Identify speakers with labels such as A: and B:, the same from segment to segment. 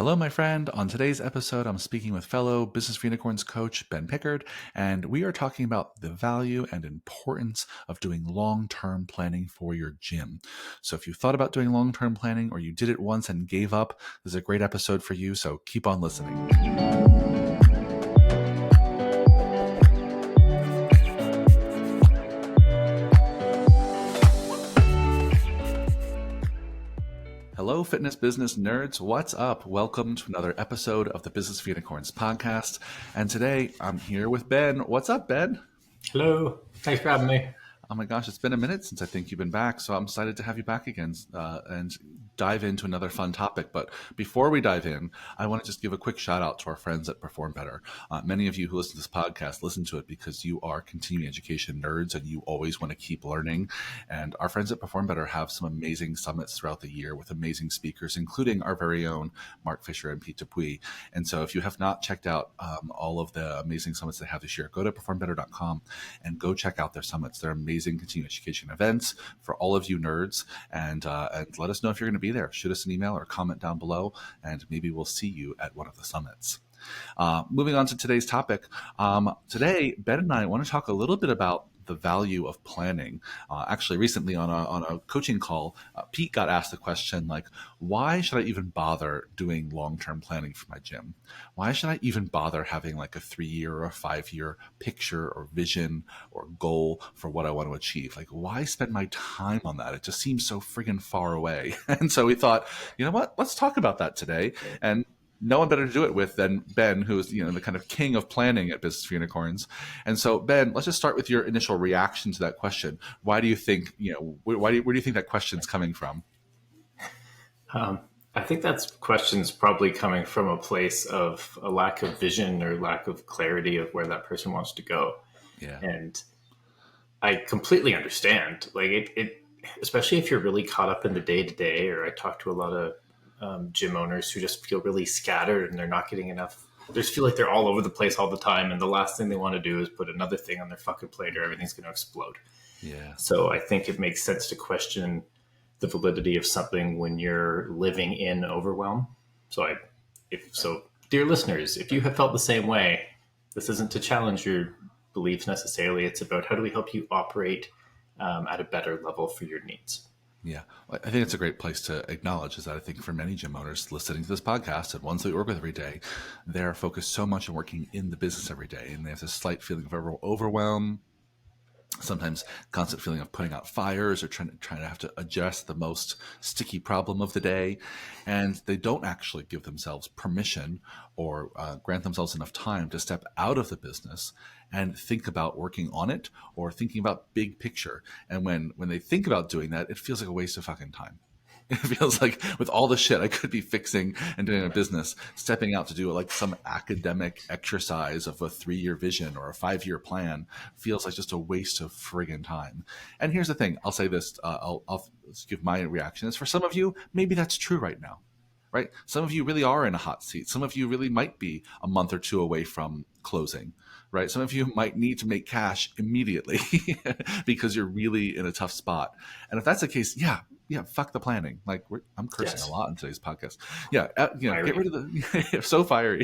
A: Hello, my friend. On today's episode, I'm speaking with fellow Business Unicorns coach Ben Pickard, and we are talking about the value and importance of doing long-term planning for your gym. So if you thought about doing long-term planning or you did it once and gave up, this is a great episode for you, so keep on listening. Hello, fitness business nerds. What's up? Welcome to another episode of the Business Unicorns podcast. And today I'm here with Ben. What's up, Ben?
B: Hello. Thanks for having me.
A: Oh my gosh, it's been a minute since I think you've been back, so I'm excited to have you back again and dive into another fun topic. But before we dive in, I want to just give a quick shout out to our friends at Perform Better. Many of you who listen to this podcast listen to it because you are continuing education nerds and you always want to keep learning. And our friends at Perform Better have some amazing summits throughout the year with amazing speakers, including our very own Mark Fisher and Pete Dupuis. And so if you have not checked out all of the amazing summits they have this year, go to performbetter.com and go check out their summits. They're amazing continuing education events for all of you nerds, and let us know if you're going to be there. Shoot us an email or comment down below, and maybe we'll see you at one of the summits. Moving on to today's topic. Today, Ben and I want to talk a little bit about the value of planning. Actually, recently on a coaching call, Pete got asked the question, like, why should I even bother doing long-term planning for my gym? Why should I even bother having like a 3-year or a 5-year picture or vision or goal for what I want to achieve? Like, why spend my time on that? It just seems so friggin' far away. And so we thought, you know what? Let's talk about that today. And no one better to do it with than Ben, who's the kind of king of planning at Business for Unicorns. And so, Ben, let's just start with your initial reaction to that question. Why do you think where do you think that question's coming from?
B: I think that question's probably coming from a place of a lack of vision or lack of clarity of where that person wants to go.
A: Yeah.
B: And I completely understand. Like it especially if you're really caught up in the day to day. Or I talk to a lot of gym owners who just feel really scattered and they're not getting enough. They just feel like they're all over the place all the time. And the last thing they want to do is put another thing on their fucking plate or everything's going to explode.
A: Yeah.
B: So I think it makes sense to question the validity of something when you're living in overwhelm. So dear listeners, if you have felt the same way, this isn't to challenge your beliefs necessarily. It's about how do we help you operate at a better level for your needs.
A: Yeah, I think it's a great place to acknowledge is that I think for many gym owners listening to this podcast and ones that we work with every day, they're focused so much on working in the business every day, and they have this slight feeling of overwhelm, sometimes constant feeling of putting out fires or trying to have to address the most sticky problem of the day. And they don't actually give themselves permission or grant themselves enough time to step out of the business and think about working on it or thinking about big picture. And when they think about doing that, it feels like a waste of fucking time. It feels like with all the shit I could be fixing and doing a business, stepping out to do like some academic exercise of a 3-year vision or a 5-year plan feels like just a waste of friggin' time. And here's the thing. I'll say this. I'll give my reaction. Is for some of you, maybe that's true right now. Right? Some of you really are in a hot seat. Some of you really might be a month or two away from closing, right? Some of you might need to make cash immediately because you're really in a tough spot. And if that's the case, yeah, fuck the planning. Like I'm cursing a lot in today's podcast. Yeah, get rid of the so fiery.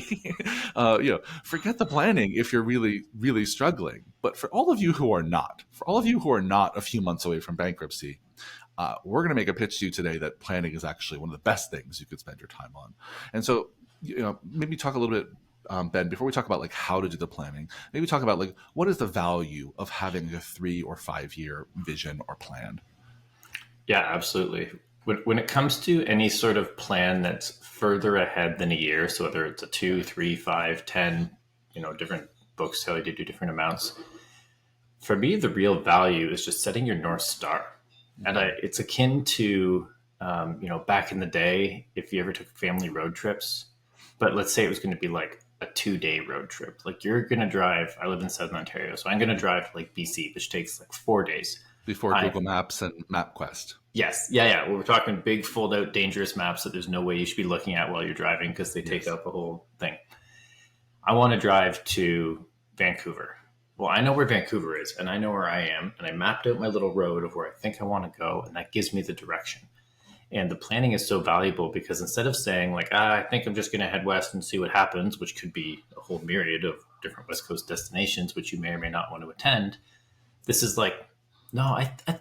A: Forget the planning if you're really, really struggling. But for all of you who are not, a few months away from bankruptcy, we're going to make a pitch to you today that planning is actually one of the best things you could spend your time on. And so, maybe talk a little bit, Ben, before we talk about like how to do the planning, maybe talk about like what is the value of having a 3 or 5 year vision or plan?
B: Yeah, absolutely. When it comes to any sort of plan that's further ahead than a year, so whether it's a 2, 3, 5, 10, different books tell you to do different amounts. For me, the real value is just setting your North Star. And it's akin to, back in the day, if you ever took family road trips, but let's say it was going to be like a 2-day road trip. Like you're going to drive, I live in Southern Ontario, so I'm going to drive to like BC, which takes like 4 days.
A: Before Google Maps and MapQuest.
B: Yes. Yeah. We're talking big fold out dangerous maps that there's no way you should be looking at while you're driving because they take up the whole thing. I want to drive to Vancouver. Well, I know where Vancouver is and I know where I am, and I mapped out my little road of where I think I want to go, and that gives me the direction. And the planning is so valuable because instead of saying like, I think I'm just going to head west and see what happens, which could be a whole myriad of different West Coast destinations, which you may or may not want to attend. This is like, no,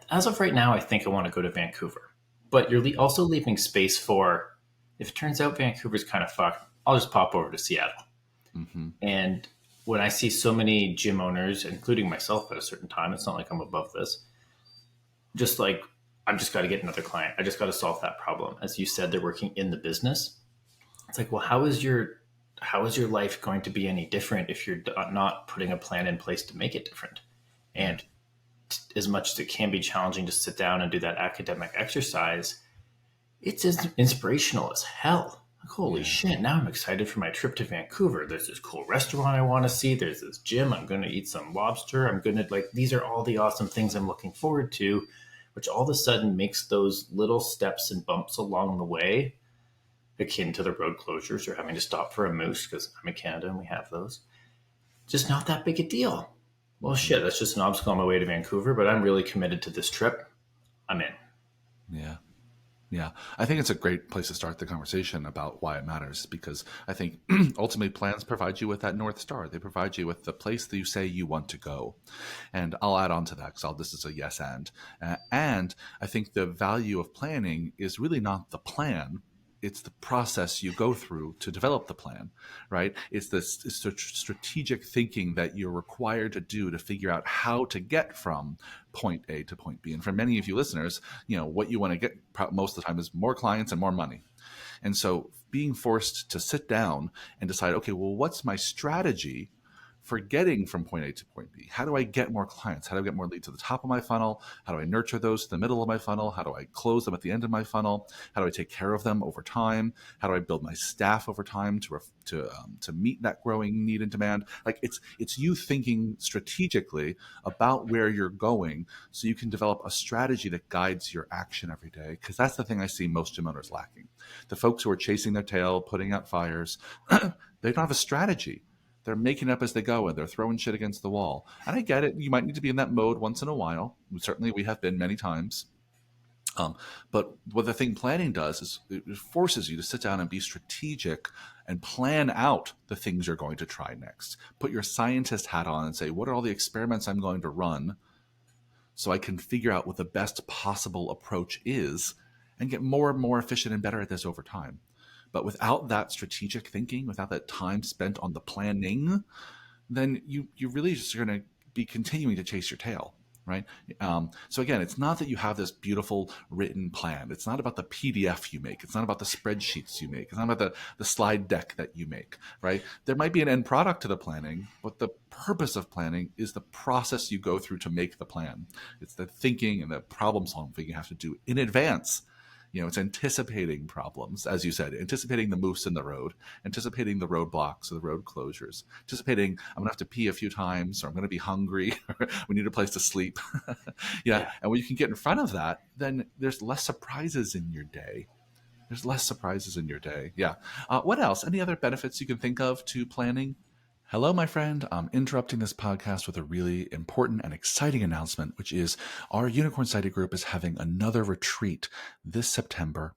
B: as of right now, I think I want to go to Vancouver. But you're also leaving space for, if it turns out Vancouver's kind of fucked, I'll just pop over to Seattle.
A: Mm-hmm.
B: And when I see so many gym owners, including myself at a certain time, it's not like I'm above this, just like, I've just got to get another client. I just got to solve that problem. As you said, they're working in the business. It's like, well, how is your life going to be any different if you're not putting a plan in place to make it different? And as much as it can be challenging to sit down and do that academic exercise, it's as inspirational as hell. Like, holy shit, now I'm excited for my trip to Vancouver. There's this cool restaurant I want to see. There's this gym. I'm going to eat some lobster. I'm going to, like, these are all the awesome things I'm looking forward to, which all of a sudden makes those little steps and bumps along the way, akin to the road closures or having to stop for a moose, because I'm in Canada and we have those, just not that big a deal. Well, shit, that's just an obstacle on my way to Vancouver, but I'm really committed to this trip. I'm in.
A: Yeah. Yeah, I think it's a great place to start the conversation about why it matters, because I think ultimately plans provide you with that North Star. They provide you with the place that you say you want to go. And I'll add on to that because this is a yes and. And I think the value of planning is really not the plan. It's the process you go through to develop the plan, right? It's the strategic thinking that you're required to do to figure out how to get from point A to point B. And for many of you listeners, what you want to get most of the time is more clients and more money. And so being forced to sit down and decide, okay, well, what's my strategy for getting from point A to point B? How do I get more clients? How do I get more leads to the top of my funnel? How do I nurture those to the middle of my funnel? How do I close them at the end of my funnel? How do I take care of them over time? How do I build my staff over time to meet that growing need and demand? Like it's you thinking strategically about where you're going so you can develop a strategy that guides your action every day. Because that's the thing I see most gym owners lacking. The folks who are chasing their tail, putting out fires, they don't have a strategy. They're making up as they go and they're throwing shit against the wall. And I get it. You might need to be in that mode once in a while. Certainly we have been many times. But what the thing planning does is it forces you to sit down and be strategic and plan out the things you're going to try next. Put your scientist hat on and say, what are all the experiments I'm going to run so I can figure out what the best possible approach is and get more and more efficient and better at this over time. But without that strategic thinking, without that time spent on the planning, then you really just are going to be continuing to chase your tail, right? So again, it's not that you have this beautiful written plan. It's not about the PDF you make. It's not about the spreadsheets you make. It's not about the slide deck that you make, right? There might be an end product to the planning, but the purpose of planning is the process you go through to make the plan. It's the thinking and the problem solving you have to do in advance. It's anticipating problems, as you said, anticipating the moose in the road, anticipating the roadblocks or the road closures, anticipating I'm going to have to pee a few times, or I'm going to be hungry, or we need a place to sleep. Yeah. And when you can get in front of that, then there's less surprises in your day. Yeah. What else? Any other benefits you can think of to planning? Hello, my friend. I'm interrupting this podcast with a really important and exciting announcement, which is our Unicorn Sighted group is having another retreat this September,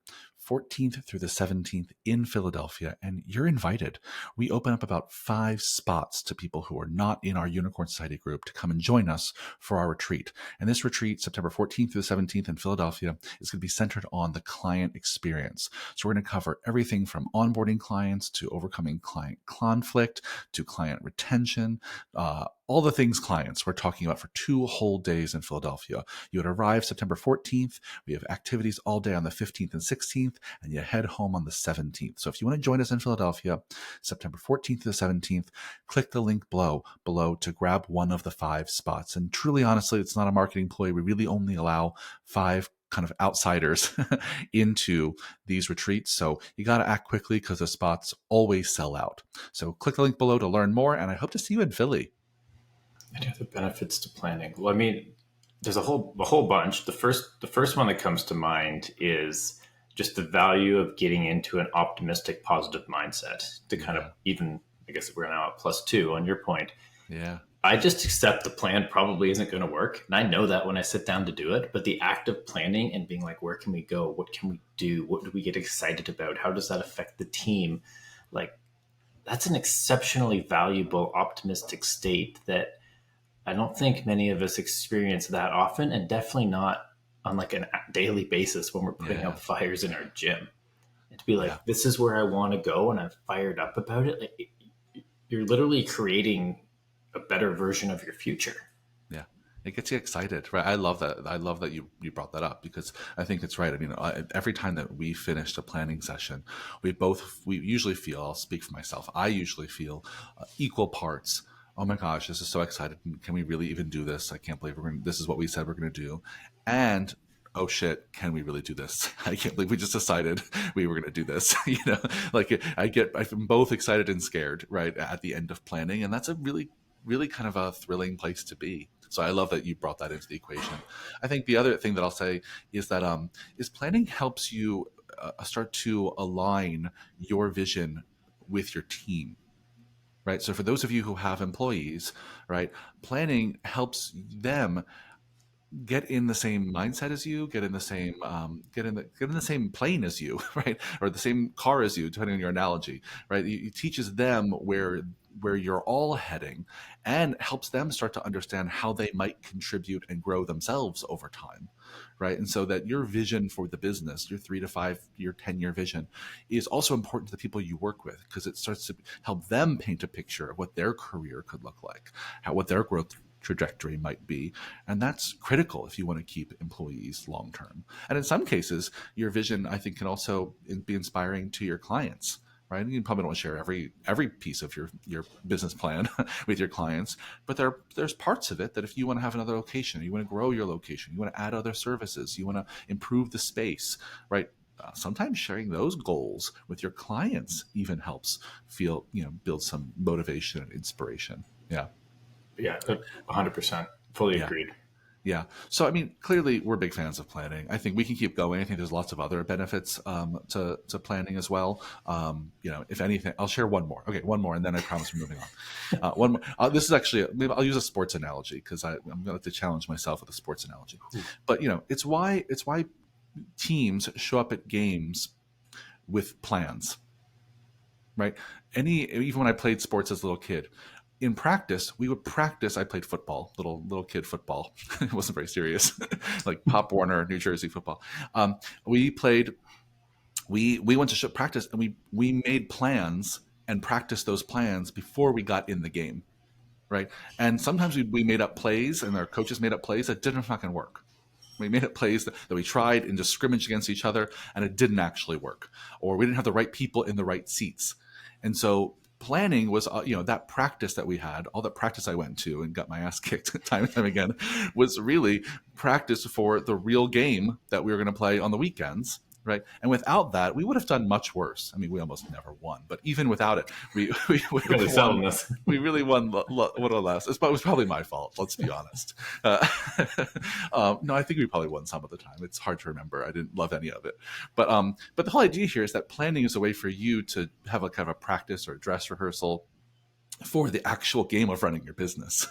A: 14th through the 17th in Philadelphia, and you're invited. We open up about 5 spots to people who are not in our Unicorn Society group to come and join us for our retreat. And this retreat, September 14th through the 17th in Philadelphia, is going to be centered on the client experience. So we're going to cover everything from onboarding clients to overcoming client conflict to client retention, all the things clients we're talking about for 2 whole days in Philadelphia. You would arrive September 14th. We have activities all day on the 15th and 16th, and you head home on the 17th. So if you want to join us in Philadelphia, September 14th to the 17th, click the link below to grab one of the 5 spots. And truly, honestly, it's not a marketing ploy. We really only allow 5 kind of outsiders into these retreats. So you got to act quickly because the spots always sell out. So click the link below to learn more, and I hope to see you in Philly.
B: Any other benefits to planning? Well, I mean, there's a whole bunch. The first one that comes to mind is just the value of getting into an optimistic, positive mindset to kind of even, I guess we're now at +2 on your point.
A: Yeah.
B: I just accept the plan probably isn't going to work. And I know that when I sit down to do it. But the act of planning and being like, where can we go? What can we do? What do we get excited about? How does that affect the team? Like, that's an exceptionally valuable, optimistic state that I don't think many of us experience that often, and definitely not on like a daily basis when we're putting
A: Yeah.
B: out fires in our gym. And to be
A: Yeah.
B: like, this is where I want to go, and I'm fired up about it. Like, you're literally creating a better version of your future.
A: Yeah, it gets you excited, right? I love that. I love that you brought that up because I think it's right. I mean, every time that we finished a planning session, we usually feel. I'll speak for myself. I usually feel equal parts. Oh my gosh, this is so excited! Can we really even do this? I can't believe this is what we said we're going to do, and oh shit, can we really do this? I can't believe we just decided we were going to do this. Like I'm both excited and scared, right, at the end of planning, and that's a really kind of a thrilling place to be. So I love that you brought that into the equation. I think the other thing that I'll say is that is planning helps you start to align your vision with your team, right? So for those of you who have employees, right, planning helps them get in the same mindset as you, get in the same get in the same plane as you, right, or the same car as you, depending on your analogy, right? It teaches them where you're all heading, and helps them start to understand how they might contribute and grow themselves over time, right? And so that your vision for the business, your 3 to 5 year, 10-year vision, is also important to the people you work with because it starts to help them paint a picture of what their career could look like, what their growth trajectory might be. And that's critical if you want to keep employees long term. And in some cases, your vision, I think, can also be inspiring to your clients. Right, you probably don't want to share every piece of your business plan with your clients, but there's parts of it that if you want to have another location, you want to grow your location, you want to add other services, you want to improve the space, right? Sometimes sharing those goals with your clients even helps build some motivation and inspiration. Yeah.
B: Yeah, 100%. Fully
A: Yeah.
B: agreed.
A: Yeah. So, I mean, clearly we're big fans of planning. I think we can keep going. I think there's lots of other benefits to planning as well. If anything, I'll share one more. Okay, one more, and then I promise we're moving on. One more. This is actually, maybe I'll use a sports analogy because I'm going to challenge myself with a sports analogy. But, it's why teams show up at games with plans, right? Even when I played sports as a little kid, in practice, we would practice. I played football, little kid football. It wasn't very serious, like Pop Warner, New Jersey football. We played. We went to practice, and we made plans and practiced those plans before we got in the game, right? And sometimes we made up plays, and our coaches made up plays that didn't fucking work. We made up plays that we tried in just scrimmage against each other, and it didn't actually work, or we didn't have the right people in the right seats. And so planning was, that practice that we had, all that practice I went to and got my ass kicked time and time again, was really practice for the real game that we were going to play on the weekends. Right. And without that, we would have done much worse. I mean, we almost never won, but even without it, we
B: Really selling
A: won.
B: this.
A: We really won what a less. It was probably my fault. Let's be honest. No, I think we probably won some of the time. It's hard to remember. I didn't love any of it, but the whole idea here is that planning is a way for you to have a kind of a practice or a dress rehearsal for the actual game of running your business.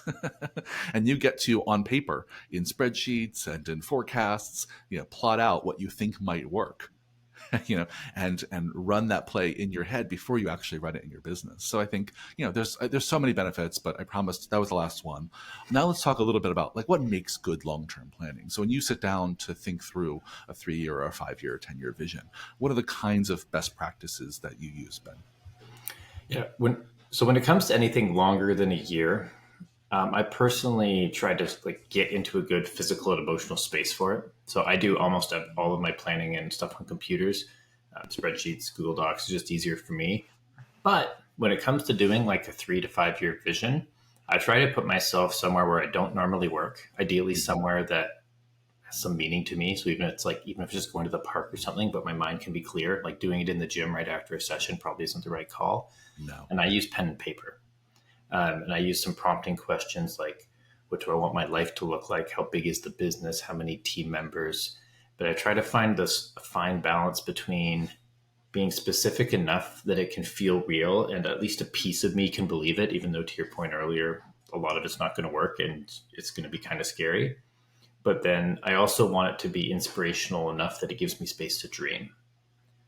A: And you get to, on paper, in spreadsheets and in forecasts, plot out what you think might work. And run that play in your head before you actually run it in your business. So I think there's so many benefits, but I promised that was the last one. Now let's talk a little bit about like what makes good long-term planning. So when you sit down to think through a 3-year or a 5-year or 10-year vision, what are the kinds of best practices that you use, Ben?
B: Yeah. When it comes to anything longer than a year, I personally try to like get into a good physical and emotional space for it. So I do almost all of my planning and stuff on computers, spreadsheets, Google Docs is just easier for me. But when it comes to doing like a 3 to 5 year vision, I try to put myself somewhere where I don't normally work, ideally somewhere that has some meaning to me. So even if it's just going to the park or something, but my mind can be clear, like doing it in the gym right after a session probably isn't the right call.
A: No.
B: And I use pen and paper. And I use some prompting questions like, what do I want my life to look like? How big is the business? How many team members? But I try to find this fine balance between being specific enough that it can feel real and at least a piece of me can believe it, even though to your point earlier, a lot of it's not going to work and it's going to be kind of scary. But then I also want it to be inspirational enough that it gives me space to dream.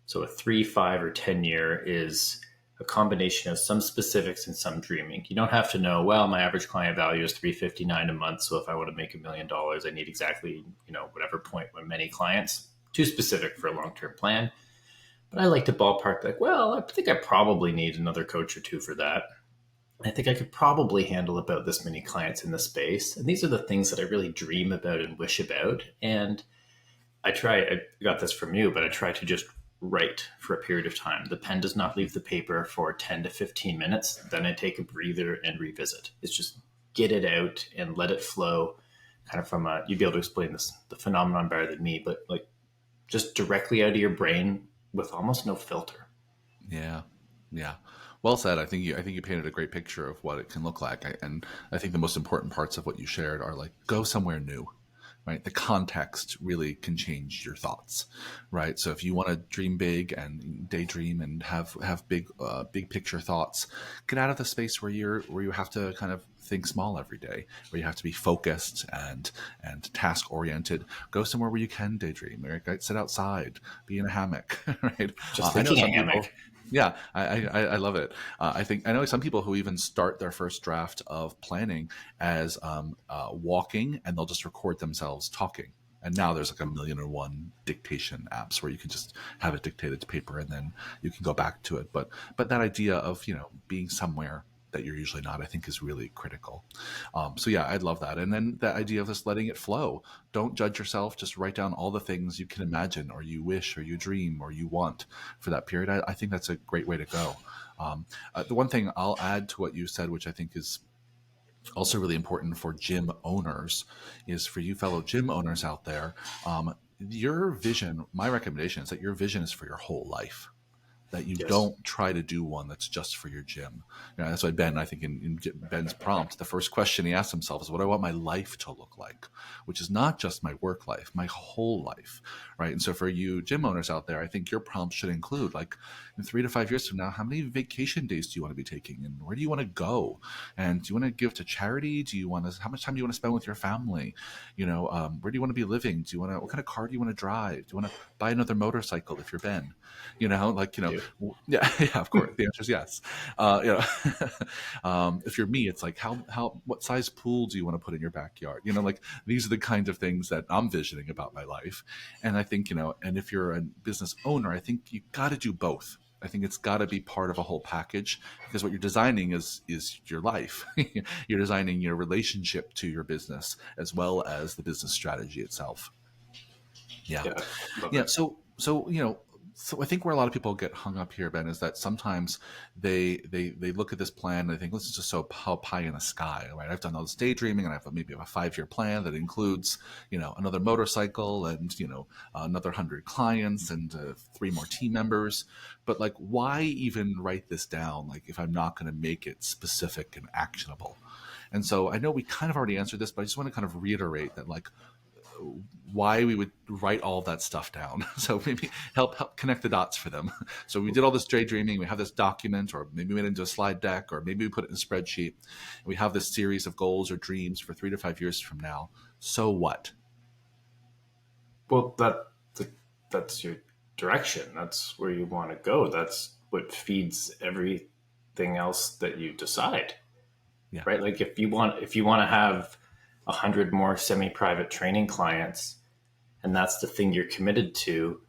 B: So a 3, 5, or 10 year is a combination of some specifics and some dreaming. You don't have to know, well, my average client value is 359 a month. So if I want to make $1 million, I need exactly, whatever point with many clients. Too specific for a long-term plan. But I like to ballpark like, well, I think I probably need another coach or two for that. I think I could probably handle about this many clients in the space. And these are the things that I really dream about and wish about. And I got this from you, but I try to just write for a period of time. The pen does not leave the paper for 10 to 15 minutes. Then I take a breather and revisit. It's just get it out and let it flow kind of from you'd be able to explain the phenomenon better than me, but like just directly out of your brain with almost no filter.
A: Yeah. Yeah. Well said. I think you painted a great picture of what it can look like. And I think the most important parts of what you shared are like, go somewhere new, right? The context really can change your thoughts, right? So if you want to dream big and daydream and have big picture thoughts, get out of the space where you have to kind of think small every day, where you have to be focused and task oriented. Go somewhere where you can daydream, right? Sit outside, be in a hammock, right?
B: Just
A: I know
B: thinking
A: some
B: a
A: people.
B: hammock.
A: Yeah, I love it. I know some people who even start their first draft of planning as walking, and they'll just record themselves talking. And now there's like 1,000,001 dictation apps where you can just have it dictated to paper, and then you can go back to it. But that idea of being somewhere that you're usually not, I think, is really critical. So yeah, I'd love that. And then that idea of just letting it flow. Don't judge yourself. Just write down all the things you can imagine, or you wish, or you dream, or you want for that period. I think that's a great way to go. The one thing I'll add to what you said, which I think is also really important for gym owners, is for you fellow gym owners out there, your vision, my recommendation is that your vision is for your whole life, that you
B: Yes.
A: don't try to do one that's just for your gym. That's why Ben, I think in Ben's prompt, the first question he asked himself is, what do I want my life to look like? Which is not just my work life, my whole life, right? And so for you gym owners out there, I think your prompt should include, like, in 3 to 5 years from now, how many vacation days do you want to be taking? And where do you want to go? And do you want to give to charity? How much time do you want to spend with your family? Where do you want to be living? What kind of car do you want to drive? Do you want to buy another motorcycle if you're Ben?
B: Do.
A: Yeah, yeah, of course. The answer is yes. If you're me, it's like, what size pool do you want to put in your backyard? Like, these are the kinds of things that I'm visioning about my life. And I think, and if you're a business owner, I think you got to do both. I think it's got to be part of a whole package, because what you're designing is your life. You're designing your relationship to your business as well as the business strategy itself. Yeah.
B: Yeah. Love
A: Yeah.
B: it.
A: So I think where a lot of people get hung up here, Ben, is that sometimes they look at this plan and they think, this is just so pie in the sky, right? I've done all this daydreaming, and I have maybe a 5-year plan that includes, another motorcycle and, another 100 clients and 3 more team members. But like, why even write this down? Like, if I'm not going to make it specific and actionable. And so I know we kind of already answered this, but I just want to kind of reiterate that, like, why we would write all of that stuff down. So maybe help connect the dots for them. So we did all this daydreaming. We have this document, or maybe we made it into a slide deck, or maybe we put it in a spreadsheet. We have this series of goals or dreams for 3 to 5 years from now. So what?
B: Well, that's your direction. That's where you want to go. That's what feeds everything else that you decide,
A: Yeah.
B: right? Like if you want to have 100 more semi-private training clients, and that's the thing you're committed to,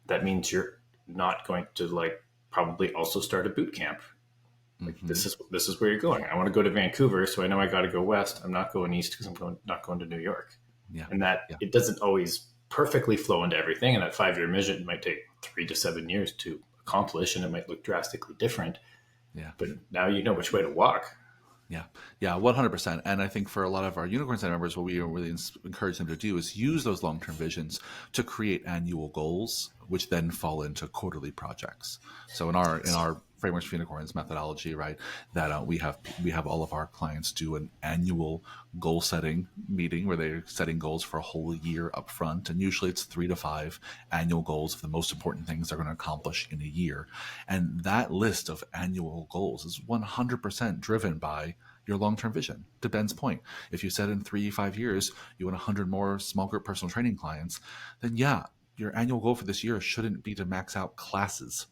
B: that means you're not going to like probably also start a boot camp. Like
A: Mm-hmm.
B: this is where you're going. I want to go to Vancouver, so I know I got to go west. I'm not going east because not going to New York.
A: Yeah.
B: And that
A: Yeah.
B: it doesn't always perfectly flow into everything. And that 5-year mission might take 3 to 7 years to accomplish, and it might look drastically different.
A: Yeah.
B: But now you know which way to walk.
A: Yeah, yeah, 100%. And I think for a lot of our Unicorn Center members, what we really encourage them to do is use those long-term visions to create annual goals, which then fall into quarterly projects. So in our Frameworks for Unicorns methodology, right, that we have all of our clients do an annual goal setting meeting where they're setting goals for a whole year up front, and usually it's 3 to 5 annual goals of the most important things they're going to accomplish in a year. And that list of annual goals is 100% driven by your long-term vision. To Ben's point, if you said in 3-5 years you want 100 more small group personal training clients, then yeah, your annual goal for this year shouldn't be to max out classes.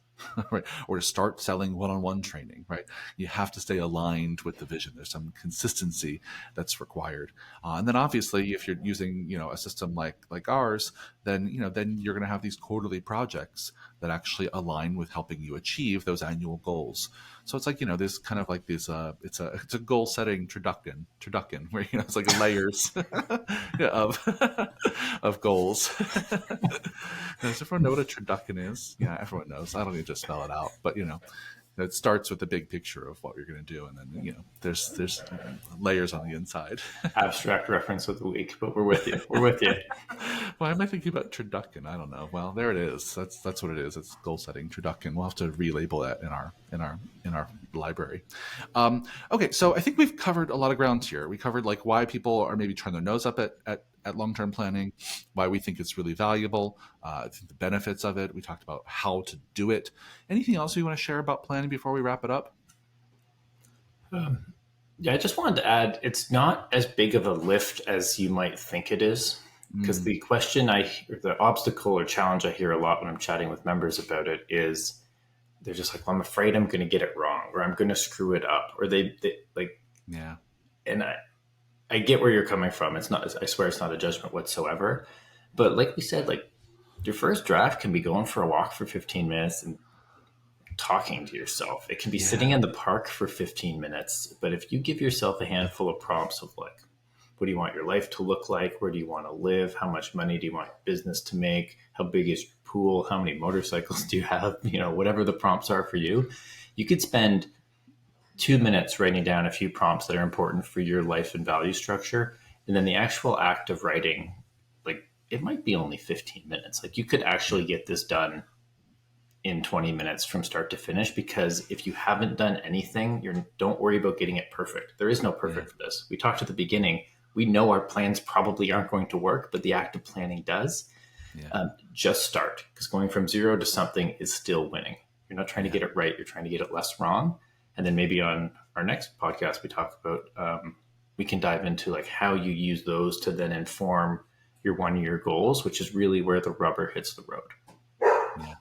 A: Right? Or to start selling one-on-one training, right? You have to stay aligned with the vision. There's some consistency that's required. And then obviously, if you're using, a system like ours, then, then you're going to have these quarterly projects that actually align with helping you achieve those annual goals. So it's like, there's kind of like this, it's a goal setting turducken, where, it's like layers of goals. Does everyone know what a turducken is? Yeah, everyone knows. I don't need to spell it out, but it starts with the big picture of what you're going to do, and then there's layers on the inside.
B: Abstract reference of the week, but we're with you. We're with you.
A: Why am I thinking about turducken? I don't know. Well, there it is. That's what it is. It's goal setting turducken. We'll have to relabel that in our library. Okay, so I think we've covered a lot of ground here. We covered like why people are maybe turning their nose up at long-term planning, why we think it's really valuable, I think the benefits of it. We talked about how to do it. Anything else you want to share about planning before we wrap it up?
B: Yeah, I just wanted to add, it's not as big of a lift as you might think it is. Because the question the obstacle or challenge I hear a lot when I'm chatting with members about it is they're just like, well, I'm afraid I'm going to get it wrong, or I'm going to screw it up, or they like,
A: yeah.
B: And I get where you're coming from. It's not, I swear it's not a judgment whatsoever. But like we said, like your first draft can be going for a walk for 15 minutes and talking to yourself. It can be sitting in the park for 15 minutes. But if you give yourself a handful of prompts of like, what do you want your life to look like? Where do you want to live? How much money do you want your business to make? How big is your pool? How many motorcycles do you have? Whatever the prompts are for you, you could spend 2 minutes writing down a few prompts that are important for your life and value structure. And then the actual act of writing, like it might be only 15 minutes. Like you could actually get this done in 20 minutes from start to finish, because if you haven't done anything, don't worry about getting it perfect. There is no perfect for this. We talked at the beginning. We know our plans probably aren't going to work, but the act of planning does. Just start, because going from zero to something is still winning. You're not trying to get it right. You're trying to get it less wrong. And then maybe on our next podcast, we talk about, we can dive into like how you use those to then inform your 1-year goals, which is really where the rubber hits the road.
A: Yeah.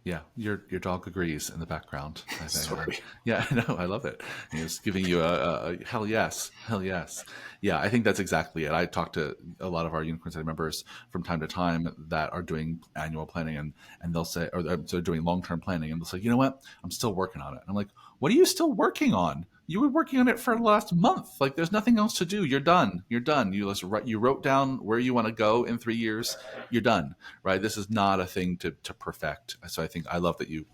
A: Yeah, your dog agrees in the background. I think.
B: Sorry.
A: Yeah, I know. I love it. He's giving you a hell yes, hell yes. Yeah, I think that's exactly it. I talk to a lot of our Unicorn City members from time to time that are doing annual planning, and they'll say, or they're doing long-term planning, and they'll say, you know what, I'm still working on it. And I'm like, what are you still working on? You were working on it for the last month. Like, there's nothing else to do. You're done. You're done. You wrote down where you want to go in 3 years. You're done, right? This is not a thing to perfect. So I love that you're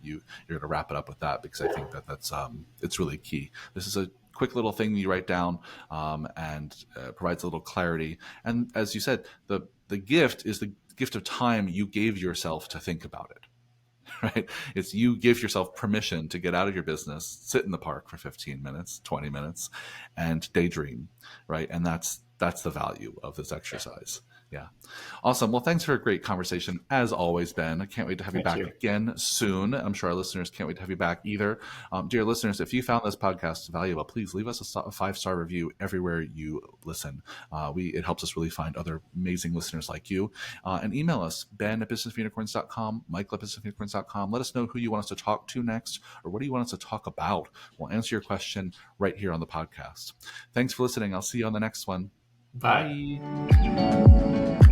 A: going to wrap it up with that, because I think that's it's really key. This is a quick little thing you write down, and provides a little clarity. And as you said, the gift is the gift of time you gave yourself to think about it. Right? It's you give yourself permission to get out of your business, sit in the park for 15 minutes, 20 minutes, and daydream, right? And that's the value of this exercise. Yeah. Awesome. Well, thanks for a great conversation, as always, Ben. I can't wait to have you back again soon. I'm sure our listeners can't wait to have you back either. Dear listeners, if you found this podcast valuable, please leave us a 5-star review everywhere you listen. It helps us really find other amazing listeners like you. And email us, ben@businessunicorns.com, michael@businessunicorns.com. Let us know who you want us to talk to next, or what do you want us to talk about. We'll answer your question right here on the podcast. Thanks for listening. I'll see you on the next one.
B: Bye.
A: Bye.